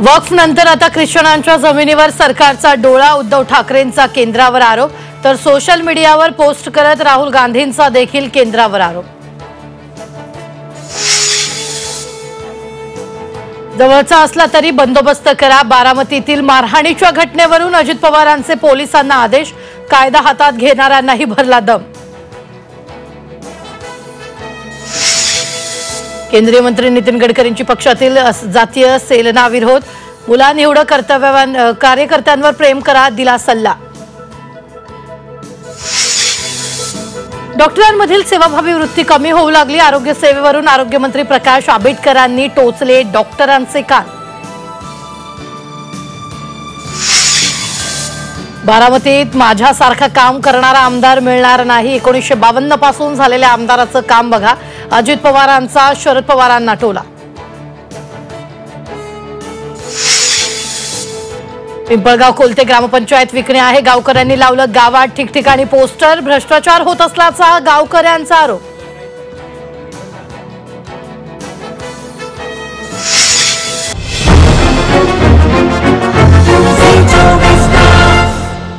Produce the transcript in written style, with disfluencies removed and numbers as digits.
वक्फ नंतर आता ख्रिश्चनांच्या जमिनीवर सरकारचा डोळा, उद्धव ठाकरेंचा केंद्रावर आरोप, तर सोशल मीडियावर पोस्ट करत राहुल गांधींचा देखील केंद्रावर आरोप। जवळचा असला तरी बंदोबस्त करा, बारामतीतील मारहाणीच्या घटनेवरून अजित पवारांचे पोलिसांना आदेश, कायदा हातात घेणाऱ्यांनाही भरला दम। केंद्रीय मंत्री नितीन गडकरींची पक्षातील जातीय सेलना विरोध, मुलांनिवड कार्यकर्त्यांवर प्रेम करा, दिला सल्ला। डॉक्टरांमधील सेवाभावी वृत्ती कमी होऊ लागली, आरोग्य सेवेवरून आरोग्यमंत्री प्रकाश आंबेडकरांनी टोचले डॉक्टरांचे कान। बारामतीत माझ्यासारखा काम करणारा आमदार मिळणार नाही, 1952 पासून झालेल्या आमदाराचं काम बघा, अजित पवारांचा शरद पवारांना टोला। पिंपळगाव कोलते ग्रामपंचायत विकणे आहे, गावकऱ्यांनी लावलं गावात ठिकठिकाणी पोस्टर, भ्रष्टाचार होत असल्याचा गावकऱ्यांचा आरोप।